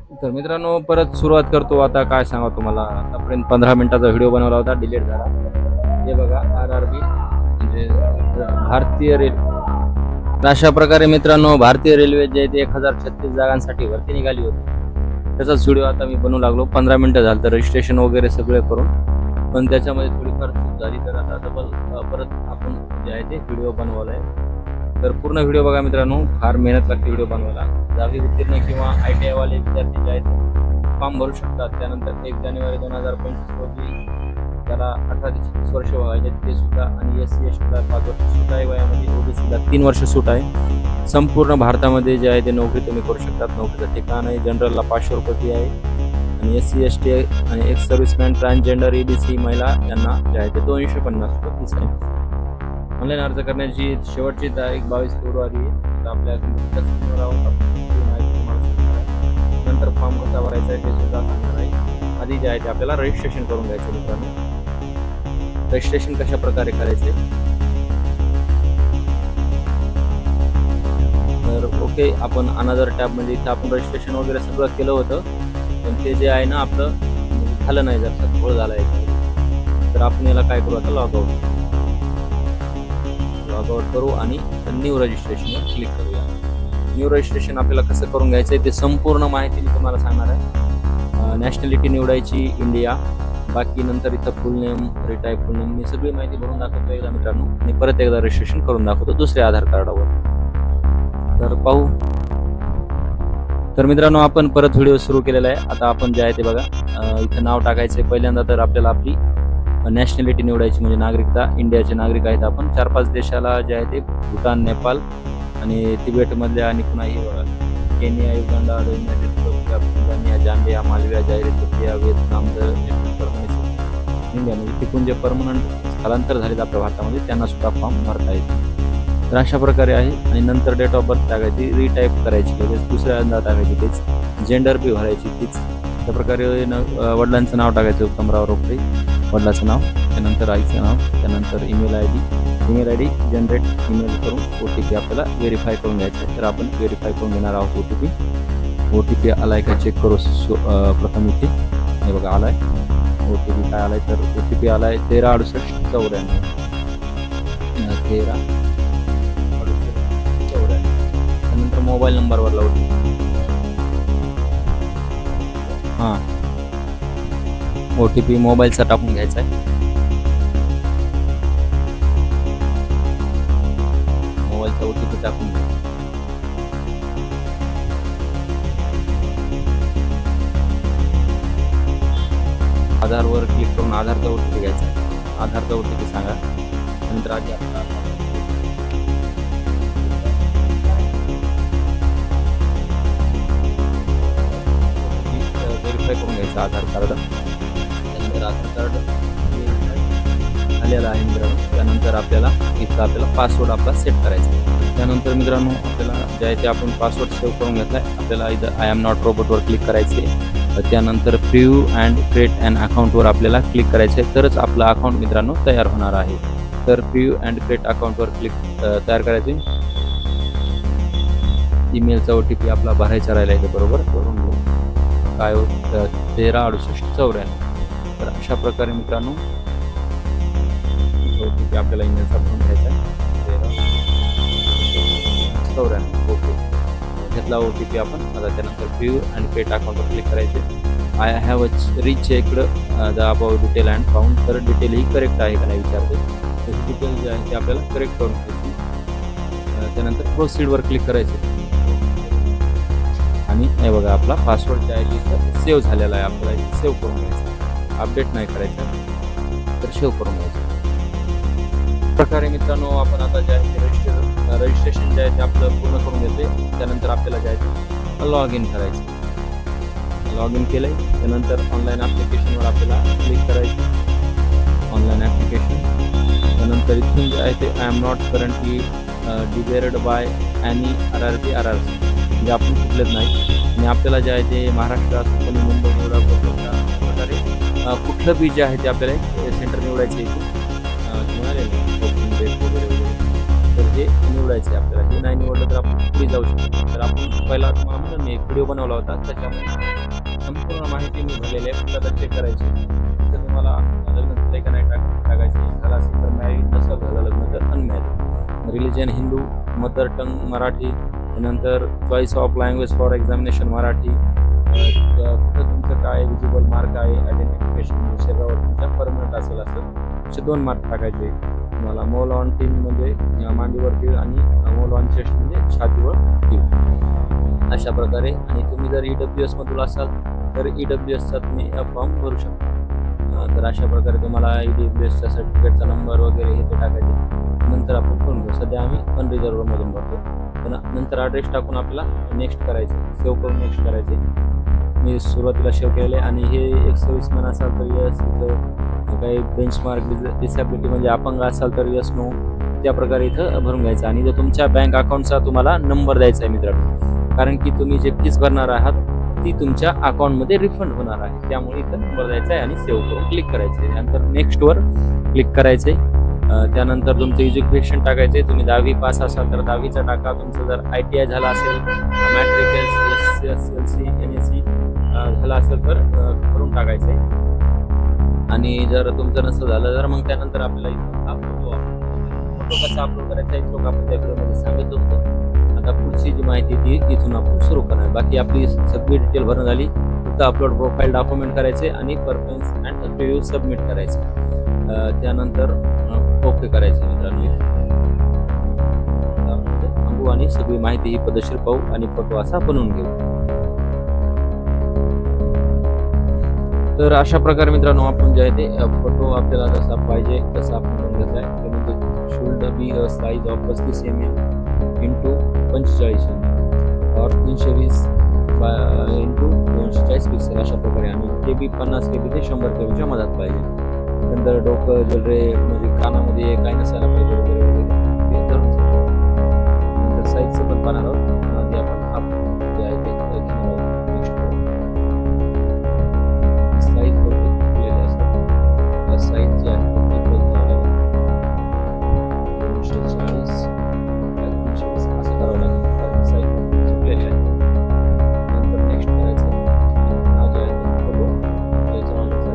तर मित्रांनो परत सुरुवात करतो. आता काय सांगा तुम्हाला, आतापर्यंत 15 मिनिटाचा व्हिडिओ बनवला होता, डिलीट झाला. हे बघा RRB म्हणजे भारतीय रेल्वे. अशा प्रकारे मित्रांनो भारतीय रेल्वे जे 1036 जागांसाठी भरती निघाली होती, त्याचाच व्हिडिओ आता मी बनवू लागलो. 15 मिनिटं झालं तर रजिस्ट्रेशन वगैरे सगळे करून, पण त्याच्यामध्ये थोडीफार चूक झाली, तर आता डबल परत आपण जे आहे ते व्हिडिओ बनवला आहे. तर पूर्ण व्हिडिओ बघा मित्रांनो, फार मेहनत लागते व्हिडिओ बनवायला. 10वी उत्तीर्ण किंवा ITI वाले विद्यार्थी जे आहेत फॉर्म भरू शकतात. त्यानंतर 1 जानेवारी 2025 रोजी त्याला 18 ते 36 वर्ष व्हायचे ते सुद्धा, आणि SC STला 5 वर्ष सूट आहे वयामध्ये, OBCला 3 वर्ष सूट आहे. संपूर्ण भारतामध्ये जे आहे ते नोकरी तुम्ही करू शकतात. नोकरीचं ठिकाण आहे, जनरलला 500 रुपये फी आहे, आणि SC ST आणि एक्स सर्व्हिसमॅन, ट्रान्सजेंडर, EBC महिला यांना जे आहे ते 250 रुपये फीस आहे. ऑनलाईन अर्ज करण्याची शेवटची तारीख 22 फेब्रुवारी आहे. तर आपल्या स्क्रीनवर राहून माहिती तुम्हाला सांगणार आहे. नंतर फॉर्म कसा भरायचा आहे ते सुद्धा सांगणार आहे. आधी जे आहे ते आपल्याला रजिस्ट्रेशन करून घ्यायचं मित्रांनो. रजिस्ट्रेशन कशा प्रकारे करायचे, तर ओके, आपण अनदर टॅब म्हणजे इथं आपण रजिस्ट्रेशन वगैरे सगळं केलं होतं, पण ते जे आहे ना आपलं झालं नाही, जर घोळ झाला आहे, तर आपण याला काय करू, आता लॉगआउट करू आणि न्यू रजिस्ट्रेशनवर क्लिक करूया. न्यू रजिस्ट्रेशन आपल्याला कसं करून घ्यायचं आहे ते संपूर्ण माहिती मी तुम्हाला सांगणार आहे. नॅशनॅलिटी निवडायची इंडिया, बाकी नंतर इथं फुल नेम, रिटाईप फुल नेम, मी सगळी माहिती भरून दाखवतो एकदा मित्रांनो, आणि परत एकदा रजिस्ट्रेशन करून दाखवतो दुसऱ्या आधार कार्डावर. तर पाहू. तर मित्रांनो आपण परत व्हिडिओ सुरू केलेला आहे. आता आपण जे आहे ते बघा, इथं नाव टाकायचं आहे पहिल्यांदा. तर आपल्याला आपली नॅशनॅलिटी निवडायची, म्हणजे नागरिकता इंडियाचे नागरिक आहेत आपण. 4-5 देशाला जे आहे ते भूटान, नेपाळ आणि तिबेटमधले, आणि पुन्हा हे बघा Kenya, Uganda, United States, Tanzania, Zambia, Malawi, Zaire, Ethiopia, Vietnam, India, म्हणजे तिथून जे परमनंट स्थलांतर झालेत आपल्या भारतामध्ये त्यांना सुद्धा फॉर्म भरता येते. तर अशा प्रकारे आहे. आणि नंतर डेट ऑफ बर्थ टाकायची, रिटाईप करायची, लगेच दुसऱ्यांदा टाकायची तेच, जेंडर बी भरायची तीच. त्या प्रकारे वडिलांचं नाव टाकायचं, उत्तमराव रोकडे वडिलाचं नाव, त्यानंतर आईचं नाव, त्यानंतर email I D generate email करून OTP आपल्याला व्हेरीफाय करून घ्यायचं आहे. तर आपण व्हेरीफाय करून घेणार आहोत. OTP आलाय का चेक करू प्रथम इथे. हे बघा आलाय OTP. काय आलाय, तर OTP आलाय 136894. 136894. त्यानंतर मोबाईल नंबरवरला OTP. हां, OTP मोबाईलचा टाकून घ्यायचा आहे. मोबाईलचा OTP टाकून घ्यायचा. आधारवर क्लिक करून आधारचा OTP घ्यायचा आहे. आधारचा OTP सांगा. नंतर आधी आपला व्हेरीफाय करून घ्यायचं आधार कार्ड. त्यानंतर आधार कार्ड आलेलं आहे मित्रांनो. त्यानंतर आपल्याला पासवर्ड आपला सेट करायचा आहे. त्यानंतर मित्रांनो आपल्याला जे आहे ते आपण पासवर्ड सेव्ह करून घेतला आहे. आपल्याला इथं आय एम नॉट रोबोटवर क्लिक करायचे. त्यानंतर प्रिव्ह्यू अँड क्रिएट अँड अकाउंटवर आपल्याला क्लिक करायचे आहे, तरच आपलं अकाउंट मित्रांनो तयार होणार आहे. तर प्रिव्ह्यू अँड क्रिएट अकाउंटवर क्लिक तयार करायचे. ईमेलचा OTP आपला भरायचा राहिला आहे, बरोबर करून घेऊ. काय 136894. तर अशा प्रकारे मित्रांनो OTP आपल्याला ईमेलचा भरून घ्यायचा आहे. 136894. ओके, घेतला OTP आपण. आता त्यानंतर प्रिव्ह्यू अँड क्रिएट अकाउंटवर क्लिक करायचे. I have rechecked the above detail and found. तर डिटेल ही करेक्ट आहे का नाही विचारते. त्याची डिटेल जे आहे ते आपल्याला करेक्ट करून घ्यायची. त्यानंतर प्रोसीडवर क्लिक करायचे. आणि हे बघा आपला पासवर्ड जे आहे तिथं सेव्ह झालेला आहे. आपल्याला सेव्ह करून घ्यायचं, अपडेट नाही करायचं, तर सेव्ह करून घ्यायचं. प्रकारे मित्रांनो आपण आता जे आहे ते रजिस्ट्रेशन जे आहे ते आपलं पूर्ण करून घेतोय. त्यानंतर आपल्याला जे आहे ते लॉग इन करायचं. लॉग इन केलं आहे. त्यानंतर ऑनलाईन ॲप्लिकेशनवर आपल्याला क्लिक करायचं, ऑनलाईन ॲप्लिकेशन. त्यानंतर इथून जे आहे ते I am not currently debarred by any RRB म्हणजे आपण कुठलेच नाही. आणि आपल्याला जे आहे ते महाराष्ट्र असो कोणी मुंबई निवडा, प्रकारे कुठलं बी जे आहे ते आपल्याला सेंटर निवडायचं आहे. तर हे निवडायचं आहे आपल्याला. हे नाही निवडलं तर आपण पुढे जाऊ शकतो. तर आपण पहिला तुम्हाला म्हणलं मी एक व्हिडिओ बनवला होता, त्याच्यामध्ये संपूर्ण माहिती मी भरलेली आहे. फक्त चेक करायची. तर तुम्हाला लग्न झालं का नाही टाकायचे, झालं असेल तर मॅरिड, नसेल झालं लग्न तर unmarried. Religion Hindu, mother tongue Marathi, त्यानंतर choice of language for examination Marathi, कुठं तुमचं काय विजिबल मार्क आहे, आयडेंटिफिकेशन शरीरावर तुमच्या परमनंट असेल असे 2 मार्क टाकायचे. तुम्हाला मोल ऑन टीम म्हणजे मांडीवर तीळ आणि मोल ऑन चेस्ट म्हणजे छातीवर तीळ, अशा प्रकारे. आणि तुम्ही जर EWS मधून असाल तर EWSचा तुम्ही फॉर्म भरू शकता. तर अशा प्रकारे तुम्हाला EWSच्या सर्टिफिकेटचा नंबर वगैरे हे ते टाकायचे. नंतर आपण करून घेऊ. सध्या आम्ही अनरिझर्वमधून भरतो. पण नंतर ॲड्रेस टाकून आपल्याला नेक्स्ट करायचं, सेव्ह करून नेक्स्ट करायचे. मी सुरुवातीला सेव्ह केलेले. आणि हे एक सर्व्हिसमॅन असाल तर यस, इथं काही बेंचमार्क डिसॅबिलिटी म्हणजे अपंग असाल तर यस नो, त्या प्रकारे इथं भरून घ्यायचं. आणि जर तुमच्या बँक अकाउंटचा तुम्हाला नंबर द्यायचा आहे मित्रांनो, कारण की तुम्ही जे फीस भरणार आहात ती तुमच्या अकाउंटमध्ये रिफंड होणार आहे. त्यामुळे इथं नंबर द्यायचा आहे आणि सेव्ह करून क्लिक करायचं आहे. नंतर नेक्स्टवर क्लिक करायचं आहे. त्यानंतर तुमचं एज्युकेशन टाकायचं आहे. तुम्ही 10वी पास असाल तर 10वीचा टाका. तुमचं जर ITI झालं असेल, मॅट्रिक, SSLC, NSC झालं असेल तर करून टाकायचं आहे. आणि जर तुमचं नसं झालं तर मग त्यानंतर आपल्याला इथं फोटो कसा अपलोड करायचा आहे तो आपण त्या व्हिडिओमध्ये सांगितलं होतं. आता पुढची जी माहिती ती इथून आपण सुरू करणार. बाकी आपली सगळी डिटेल भरणं झाली. फक्त अपलोड प्रोफाईल डॉक्युमेंट करायचे आणि परफॉर्मन्स अँड रिव्ह्यू सबमिट करायचे. त्यानंतर ओके करायचं मित्रांनो. थांबू आणि सगळी माहिती ही पद्धतशीर पाहू आणि फोटो असा बनवून घेऊ. तर अशा प्रकारे मित्रांनो आपण जे आहे ते फोटो आपल्याला जसा पाहिजे तसा आपण बनवून घेतला आहे. ते म्हणजे should be a size of 35 mm into 45 mm और 320 इंटू 240 पिक्सेल, अशा प्रकारे. आणि KB 50 KB ते 100 KB मधात पाहिजे. नंतर डोकं ज्वेलरी म्हणजे कानामध्ये काही नसायला पाहिजे वगैरे वगैरे ते धरून. नंतर साईजचं पण पाहणार आहोत. ते आपण जे आहे ते घेणार आहोत. साईज बघितलेली असतात. साईज जी आहे ती बघायला 240 320 असं करावं लागेल. साईज चुकलेली आहे. नंतर नेक्स्ट करायचं. हा जे आहे ते फोटो त्याच्यामध्ये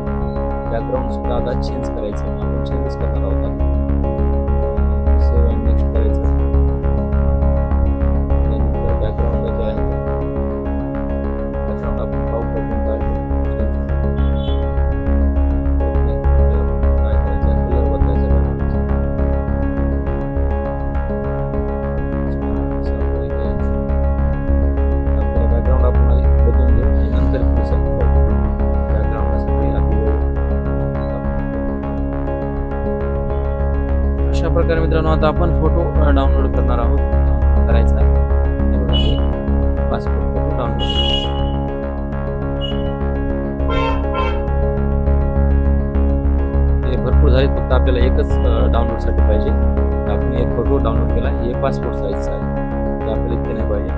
बॅकग्राऊंड सुद्धा आता चेंज करायचं. आपण चेंजेस करणार आहोत. सेव्ह अँड नेक्स्ट करायचं. त्यानंतर बॅकग्राऊंड जे आहे बॅकग्राऊंड आपण पाहू शकतो काय करायचं. कलर बदलायचा. आपल्याला बॅकग्राऊंड आपण बदलून घेऊ आणि नंतर अशा प्रकारे मित्रांनो आता आपण फोटो डाउनलोड करणार आहोत. करायचा आहे पासपोर्ट फोटो डाउनलोड. हे भरपूर झाले, फक्त आपल्याला एकच डाउनलोडसाठी पाहिजे. आपण एक फोटो डाउनलोड केला. हे पासपोर्ट साईजचा आहे. ते आपल्याला इतके नाही पाहिजे.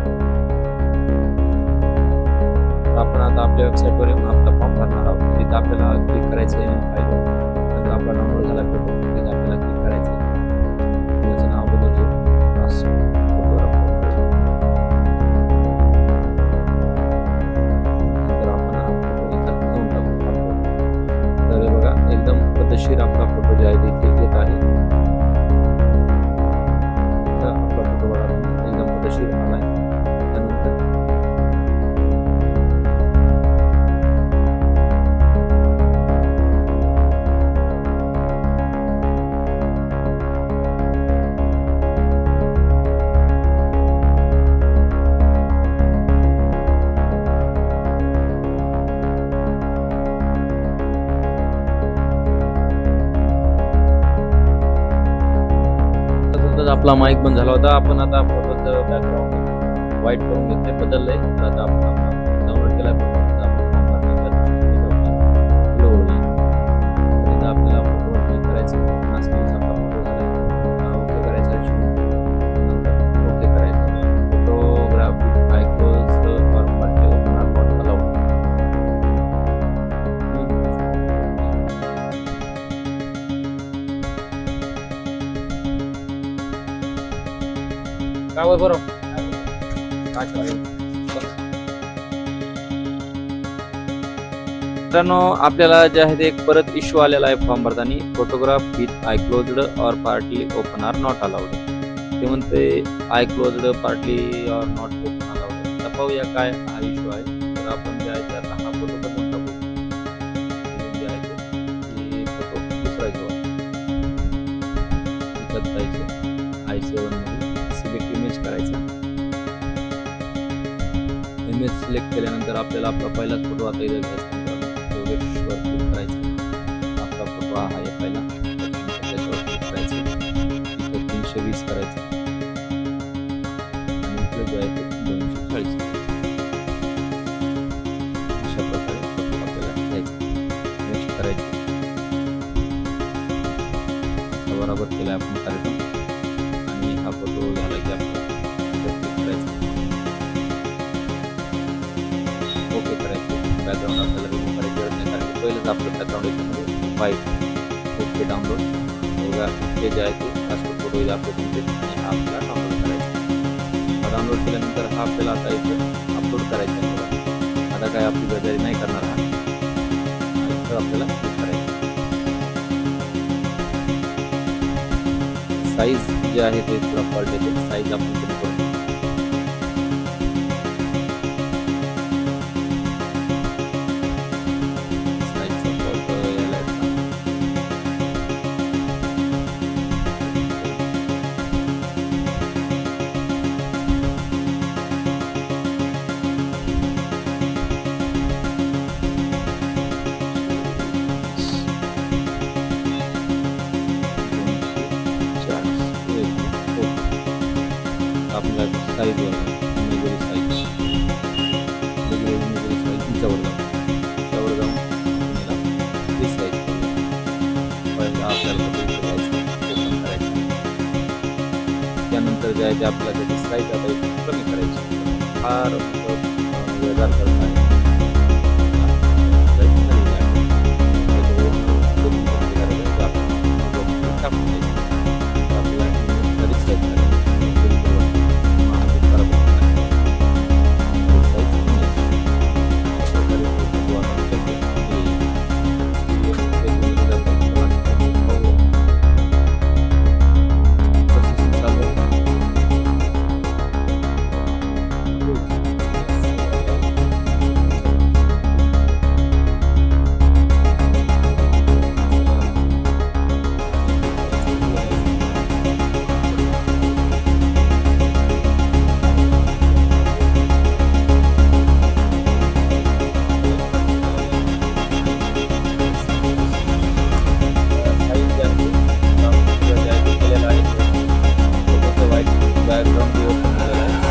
आपण आता आपल्या वेबसाईटवर येऊन आपला फॉर्म भरणार आहोत. तिथं आपल्याला क्लिक करायचं आहे फाईल. नंतर आपला डाउनलोड झाला फोटो तिथे आपल्याला क्लिक करायचं आहे. त्याचं नाव बदलून घेऊ. नंतर आपण हा फोटो इथं घेऊन टाकू. तर हे बघा एकदम पद्धतशीर आपला फोटो जे आहे तिथे येत आहे. आपला फोटो बघा एकदम पद्धतशीर आला आहे. त्यानंतर आपला माईक बंद झाला होता. आपण आता फोटोचं बॅकग्राऊंड व्हाईट करून घेतले, बदललंय. तर आता आपण डाउनलोड केला फोटो. आपल्याला फोटो क्लिक करायचं. आपला फोटो झाला. ओके करायचं. ओके करायचं. फोटोग्राफी आयकोज फॉर्मॅट अलाउड. मित्रांनो आपल्याला जे आहे ते एक परत इश्यू आलेला आहे फॉर्म भरताना, फोटोग्राफ विथ आय क्लोज्ड और partly open are not allowed. ते म्हणते आय क्लोज्ड पार्टली और नॉट ओपन अलाउड. तर पाहूया काय हा इश्यू आहे. तर आपण जे आहे ते आता हा फोटो बघून टाकू. जे आहे ते फोटो दुसरा घेऊ. इथं जायचं i7 मध्ये सिलेक्ट इमेज करायचा. इमेज सिलेक्ट केल्यानंतर आपल्याला आपला पहिलाच फोटो आता इथं घ्यायचा. योगेशवर क्लिक करायचं. आपला फोटो हा आहे पहिला. त्याच्यावर क्लिक करायचं. इथं 320 करायचं आणि इथं जे आहे ते 240. अशा प्रकारे फोटो आपल्याला घ्यायचा. नेक्स्ट करायचं. बरोबर केला आपण कार्यक्रम आणि हा फोटो झाला की आपल्याला क्लिक करायचं. ओके करायचं. बॅकग्राऊंड आपल्याला रिमूव्ह करायची गरज नाही कारण पहिलेच आपलं बॅकग्राऊंड याच्यामध्ये व्हाईट. ओके डाउनलोड बघा. हे जे आहे ते पासपोर्ट फोटो इथं अपलोड होते आणि हा आपल्याला डाउनलोड करायचा. हा डाउनलोड केल्यानंतर हा आपल्याला आता इथं अपलोड करायचा आहे. आता काय आपली गजारी नाही करणार हा. इथं आपल्याला क्लिक करायचं. साईज जे आहे ते थोडा फॉल्ट येते. साईज आपण कमी करू. आपल्याला साईज इमेजरी साईज तुमच्यावर जाऊन ही साईज पहिला आपल्याला ओपन करायचं. त्यानंतर जे आहे ते आपल्याला त्याची साईज आता कमी करायची. फार वेगळा करत आहे.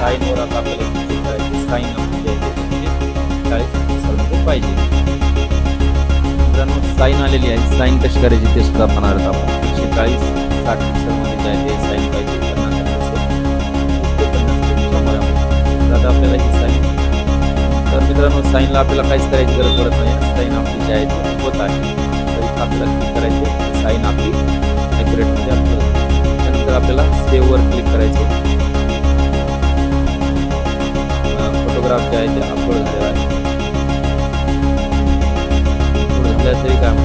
साईनवर आता आपल्याला क्लिक करायची. साईन आपली 40 पाहिजे. मित्रांनो साईन आलेली आहे. साईन कशी करायची ते सुद्धा पाहणार आहोत आपण. 140 60 पिक्सलमध्ये जे आहे ते साईन पाहिजे. 50 आता आपल्याला ही साईन. तर मित्रांनो साईनला आपल्याला काहीच करायची गरज पडत नाही. साईन आपली जी आहे ती होत आहे. तर आपल्याला क्लिक करायचे. साईन आपली ॲक्युरेटमध्ये आपल्याला. त्यानंतर आपल्याला सेव्हवर क्लिक करायचे. फोटोग्राफ जे आहे ते अपलोड झालेला आहे. अपलोड झाल्या तरी काम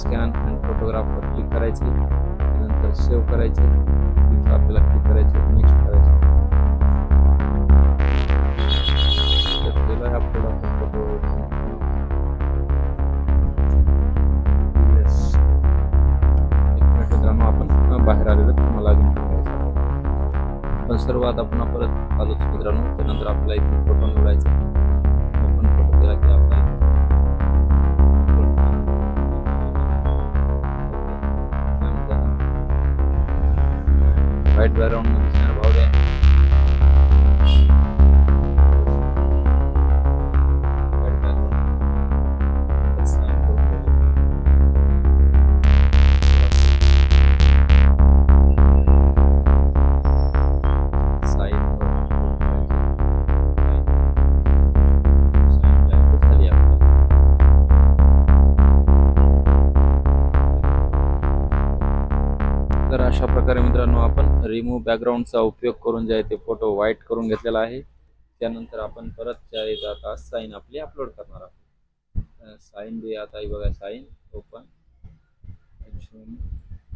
स्कॅन अँड फोटोग्राफवर क्लिक करायचे. नंतर सेव्ह करायचे. तिथं आपल्याला क्लिक करायचे. नेक्स्ट करायचं. हा फोटो मित्रांनो आपण बाहेर आलेलो तुम्हाला पण सर्वात आपण परत आलोच मित्रांनो. त्यानंतर आपल्याला इथून फोटो निवडायचा. आपण फोटो केला की आपल्याला व्हाईट बॅकग्राऊंड मध्ये भाऊ द्या. तर अशा प्रकारे मित्रांनो आपण रिमूव्ह बॅकग्राऊंडचा उपयोग करून जे आहे ते फोटो व्हाईट करून घेतलेला आहे. त्यानंतर आपण परत जे आहे आता साईन आपली अपलोड करणार आहोत. साईन बी आता ही बघा, साईन ओपन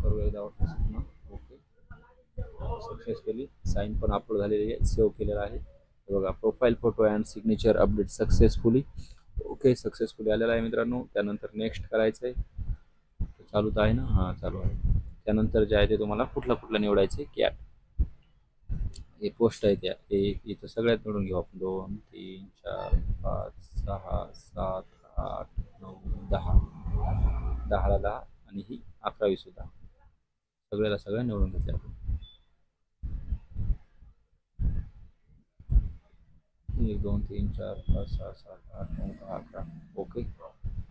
करू एकदा. ओके, सक्सेसफुली साईन पण अपलोड झालेली आहे, सेव्ह केलेला आहे. बघा profile photo and signature update successfully. Okay, successfully आलेला आहे मित्रांनो. त्यानंतर नेक्स्ट करायचं आहे. चालूच आहे ना? हां, चालू आहे. त्यानंतर जे आहे ते तुम्हाला कुठलं निवडायचं आहे. कॅट हे पोस्ट आहे त्या ते इथं सगळ्यात निवडून घेऊ आपण. 2 3 4 5 6 7 8 9 10 10ला 10 आणि ही 11वी सुद्धा सगळ्या निवडून घेतले आपण. 1 2 3 4 5 6 7 8 9 10 11. ओके,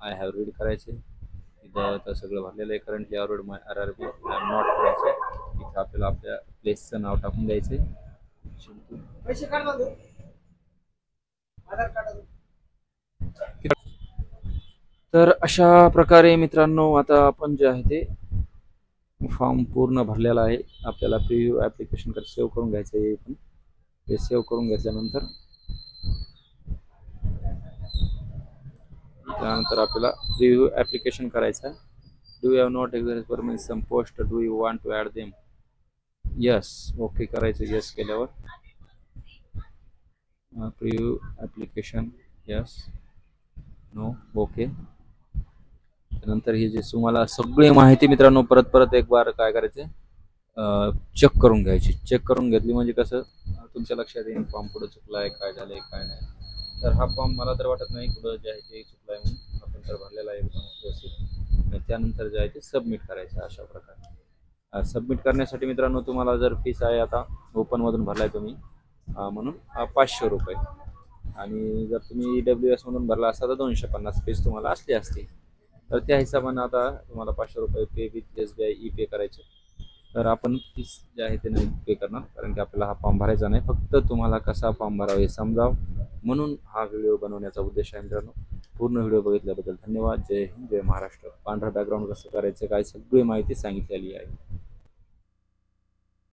आय हॅव रीड करायचे. इथं आता सगळं भरलेलं आहे. Currently ordered my RRB not करायचं. इथं आपल्याला आपल्या प्लेसचं नाव टाकून द्यायचं. तर अशा प्रकारे मित्रांनो आता आपण जे आहे ते फॉर्म पूर्ण भरलेला आहे. आपल्याला प्रिव्ह्यू ॲप्लिकेशन कर सेव्ह करून घ्यायचं आहे. पण ते सेव्ह करून घेतल्यानंतर त्यानंतर आपल्याला प्रिव्ह्यू ॲप्लिकेशन करायचं आहे. Do you have not exist permission some post, do you want to add them? Yes, okay करायचं. यस केल्यावर preview application, yes, no, okay. त्यानंतर ही जे तुम्हाला सगळी माहिती मित्रांनो परत एक बार काय करायचे, चेक करून घ्यायची. चेक करून घेतली म्हणजे कसं तुमच्या लक्षात येईल फॉर्म कुठं चुकला आहे, काय झालं आहे, काय नाही. तर हा फॉर्म मला तर वाटत नाही कुठं जे आहे ते चुकला आहे म्हणून. आपण तर भरलेला आहे व्यवस्थित. आणि त्यानंतर जे आहे ते सबमिट करायचं. अशा प्रकारे सबमिट करण्यासाठी मित्रांनो तुम्हाला जर फीस आहे आता ओपनमधून भरलाय तुम्ही म्हणून 500 रुपये. आणि जर तुम्ही EWS मधून भरला असता तर 250 फीस तुम्हाला असली असते. तर त्या हिशोबानं आता तुम्हाला 500 रुपये पे विथ SBI ई-पे करायचे. तर आपण फीस जे आहे ते नाही पे करणार, कारण की आपल्याला हा फॉर्म भरायचा नाही. फक्त तुम्हाला कसा फॉर्म भरावा हे समजावं म्हणून हा व्हिडिओ बनवण्याचा उद्देश आहे मित्रांनो. पूर्ण व्हिडिओ बघितल्याबद्दल धन्यवाद. जय हिंद, जय महाराष्ट्र. पांढरा बॅकग्राऊंड कसं करायचं काय सगळी माहिती सांगितलेली आहे.